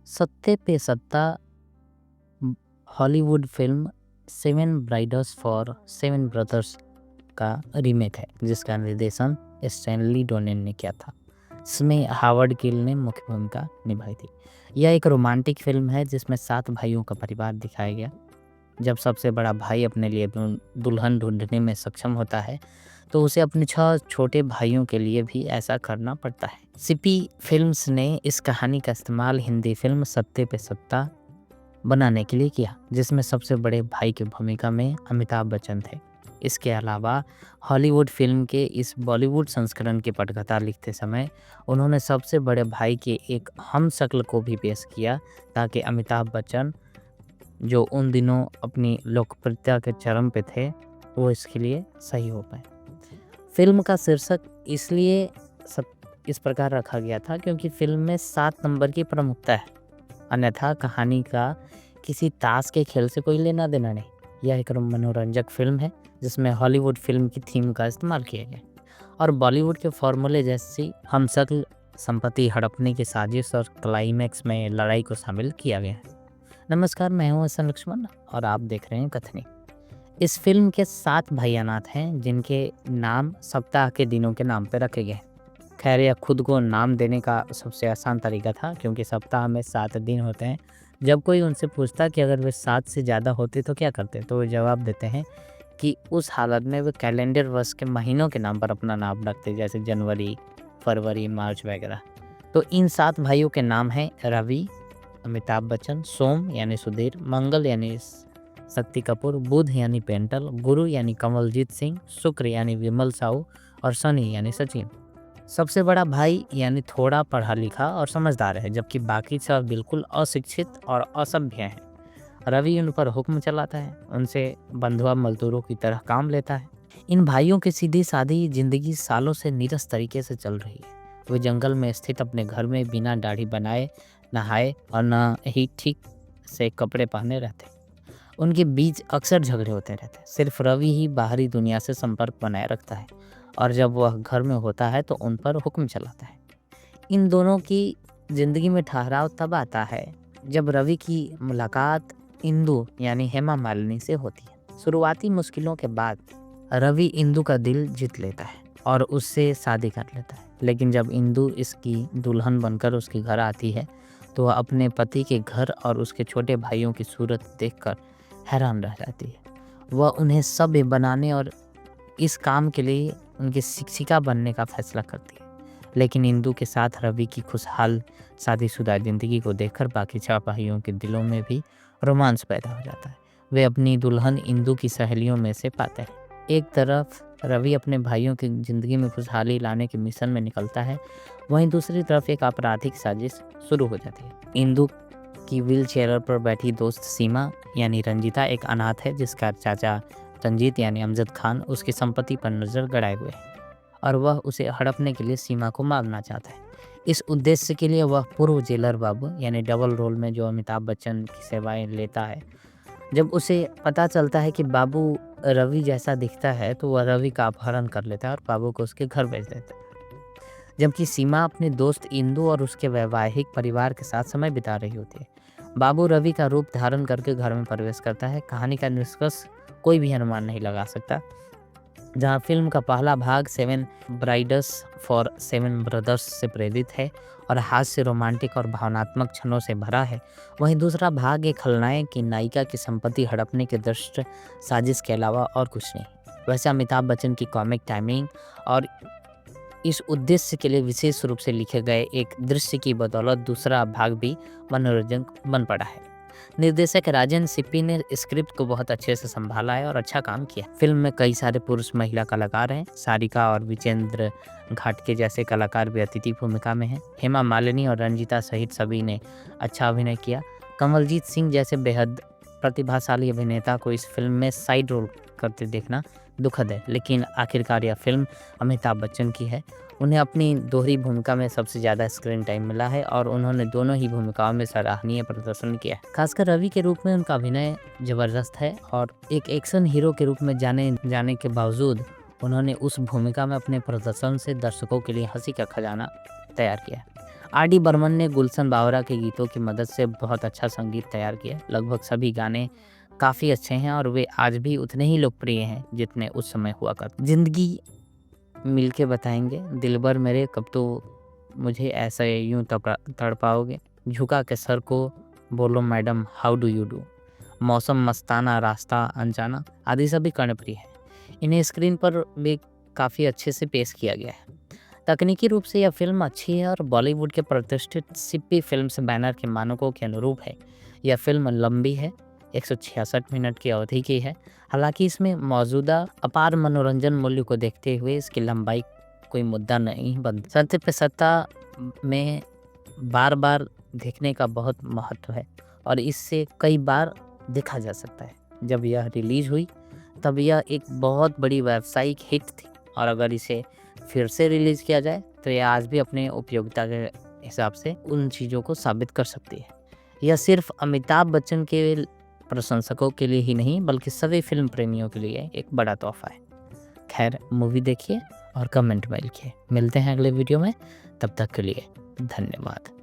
सत्ते पे सत्ता Hollywood film seven brides for seven brothers का रीमेक है जिसका निर्देशन स्टैनली डोनेन ने किया था। इसमें हावर्ड कील ने मुख्य भूमिका निभाई थी। यह एक रोमांटिक फिल्म है जिसमें 7 भाइयों का परिवार दिखाया गया। जब सबसे बड़ा भाई अपने लिए दुल्हन ढूंढने में सक्षम होता है तो उसे अपने 6 छोटे भाइयों के लिए भी ऐसा करना पड़ता है। सीपी फिल्म्स ने इस कहानी का इस्तेमाल हिंदी फिल्म सत्ते पे सत्ता बनाने के लिए किया, जिसमें सबसे बड़े भाई की भूमिका में अमिताभ बच्चन थे। इसके अलावा हॉलीवुड फिल्म के इस बॉलीवुड संस्करण की पटकथा लिखते समय उन्होंने सबसे बड़े भाई के एक हमशक्ल को भी पेश किया ताकि अमिताभ बच्चन, जो उन दिनों अपनी लोकप्रियता के चरम पे थे, वो इसके लिए सही हो पाए। फिल्म का शीर्षक इसलिए इस प्रकार रखा गया था क्योंकि फिल्म में 7 नंबर की प्रमुखता है, अन्यथा कहानी का किसी ताश के खेल से कोई लेना देना नहीं। यह एक मनोरंजक फिल्म है जिसमें हॉलीवुड फिल्म की थीम का इस्तेमाल किया गया और बॉलीवुड के फॉर्मूले जैसी हमशक्ल, संपत्ति हड़पने की साजिश और क्लाइमैक्स में लड़ाई को शामिल किया गया है। नमस्कार, मैं हूं हसन लक्ष्मण और आप देख रहे हैं कथनी। इस फिल्म के 7 भाई अनाथ हैं जिनके नाम सप्ताह के दिनों के नाम पर रखे गए। खैर, यह खुद को नाम देने का सबसे आसान तरीका था क्योंकि सप्ताह में 7 दिन होते हैं। जब कोई उनसे पूछता कि अगर वे 7 से ज़्यादा होते तो क्या करते, तो वे जवाब देते हैं कि उस हालत में वे कैलेंडर वर्ष के महीनों के नाम पर अपना नाम रखते, जैसे जनवरी, फरवरी, मार्च वगैरह। तो इन 7 भाइयों के नाम हैं रवि, अमिताभ बच्चन, सोम यानी सुधीर, मंगल यानी शक्ति कपूर, बुध यानी पेंटल, गुरु यानी कमलजीत सिंह, शुक्र यानी विमल साहू और शनि यानी सचिन। सबसे बड़ा भाई यानी थोड़ा पढ़ा लिखा और समझदार है, जबकि बाकी सब बिल्कुल अशिक्षित और असभ्य हैं। रवि उन पर हुक्म चलाता है, उनसे बंधुआ मजदूरों की तरह काम लेता है। इन भाइयों की सीधी सादी जिंदगी सालों से नीरस तरीके से चल रही है। वे जंगल में स्थित अपने घर में बिना दाढ़ी बनाए नहाए और न ही ठीक से कपड़े पहने रहते। उनके बीच अक्सर झगड़े होते रहते हैं। सिर्फ रवि ही बाहरी दुनिया से संपर्क बनाए रखता है और जब वह घर में होता है तो उन पर हुक्म चलाता है। इन दोनों की जिंदगी में ठहराव तब आता है जब रवि की मुलाकात इंदु यानी हेमा मालिनी से होती है। शुरुआती मुश्किलों के बाद रवि इंदु का दिल जीत लेता है और उससे शादी कर लेता है, लेकिन जब इंदु इसकी दुल्हन बनकर उसके घर आती है तो वह अपने पति के घर और उसके छोटे भाइयों की सूरत देखकर हैरान रह जाती है। वह उन्हें सभ्य बनाने और इस काम के लिए उनकी शिक्षिका बनने का फैसला करती है, लेकिन इंदु के साथ रवि की खुशहाल शादीशुदा जिंदगी को देखकर बाकी 6 भाइयों के दिलों में भी रोमांस पैदा हो जाता है। वे अपनी दुल्हन इंदु की सहेलियों में से पाते हैं। एक तरफ रवि अपने भाइयों की जिंदगी में खुशहाली लाने के मिशन में निकलता है, वहीं दूसरी तरफ एक आपराधिक साजिश शुरू हो जाती है। इंदु की व्हील चेयर पर बैठी दोस्त सीमा यानी रंजीता एक अनाथ है जिसका चाचा रंजीत यानी अमजद खान उसकी संपत्ति पर नजर गड़ाए हुए है और वह उसे हड़पने के लिए सीमा को मारना चाहता है। इस उद्देश्य के लिए वह पूर्व जेलर बाबू यानी डबल रोल में जो अमिताभ बच्चन की सेवाएं लेता है। जब उसे पता चलता है कि बाबू रवि जैसा दिखता है तो वह रवि का अपहरण कर लेता है और बाबू को उसके घर भेज देता है, जबकि सीमा अपने दोस्त इंदु और उसके वैवाहिक परिवार के साथ समय बिता रही होती है। बाबू रवि का रूप धारण करके घर में प्रवेश करता है। कहानी का निष्कर्ष कोई भी अनुमान नहीं लगा सकता। जहां फिल्म का पहला भाग seven brides for seven brothers से प्रेरित है और हास्य, रोमांटिक और भावनात्मक क्षणों से भरा है, वहीं दूसरा भाग एक खलनायक की नायिका की संपत्ति हड़पने के दुष्ट साजिश के अलावा और कुछ नहीं। वैसे अमिताभ बच्चन की कॉमिक टाइमिंग और इस उद्देश्य के लिए विशेष रूप से लिखे गए एक दृश्य की बदौलत दूसरा भाग भी मनोरंजक बन पड़ा है। निर्देशक राजन सिप्पी ने स्क्रिप्ट को बहुत अच्छे से संभाला है और अच्छा काम किया। फिल्म में कई सारे पुरुष महिला कलाकार हैं। सारिका और विजेंद्र घाटके जैसे कलाकार भी अतिथि भूमिका में हैं। हेमा मालिनी और रंजीता सहित सभी ने अच्छा अभिनय किया। कमलजीत सिंह जैसे बेहद प्रतिभाशाली अभिनेता को इस फिल्म में साइड रोल करते देखना दुखद है, लेकिन आखिरकार यह फिल्म अमिताभ बच्चन की है। उन्हें अपनी दोहरी भूमिका में सबसे ज़्यादा स्क्रीन टाइम मिला है और उन्होंने दोनों ही भूमिकाओं में सराहनीय प्रदर्शन किया है। खासकर रवि के रूप में उनका अभिनय जबरदस्त है और एक एक्शन हीरो के रूप में जाने के बावजूद उन्होंने उस भूमिका में अपने प्रदर्शन से दर्शकों के लिए हंसी का खजाना तैयार किया। आर डी बर्मन ने गुलशन बावरा के गीतों की मदद से बहुत अच्छा संगीत तैयार किया। लगभग सभी गाने काफ़ी अच्छे हैं और वे आज भी उतने ही लोकप्रिय हैं जितने उस समय हुआ करते। ज़िंदगी मिलके बताएंगे, दिलबर मेरे कब तो मुझे ऐसा यूं तड़पाओगे, झुका के सर को बोलो madam how do you do, मौसम मस्ताना, रास्ता अनजाना आदि सभी कर्णप्रिय हैं। इन्हें स्क्रीन पर भी काफ़ी अच्छे से पेश किया गया है। तकनीकी रूप से यह फिल्म अच्छी है और बॉलीवुड के प्रतिष्ठित सिप्पी फिल्म्स बैनर के मानकों के अनुरूप है। यह फिल्म लंबी है, 166 मिनट की अवधि की है। हालांकि इसमें मौजूदा अपार मनोरंजन मूल्य को देखते हुए इसकी लंबाई कोई मुद्दा नहीं बनती। सत्य पे सत्ता में बार बार देखने का बहुत महत्व है और इससे कई बार देखा जा सकता है। जब यह रिलीज हुई तब यह एक बहुत बड़ी व्यावसायिक हिट थी और अगर इसे फिर से रिलीज़ किया जाए तो यह आज भी अपने उपयोगिता के हिसाब से उन चीज़ों को साबित कर सकती है। यह सिर्फ अमिताभ बच्चन के प्रशंसकों के लिए ही नहीं बल्कि सभी फिल्म प्रेमियों के लिए एक बड़ा तोहफा है। खैर, मूवी देखिए और कमेंट में लिखिए। मिलते हैं अगले वीडियो में, तब तक के लिए धन्यवाद।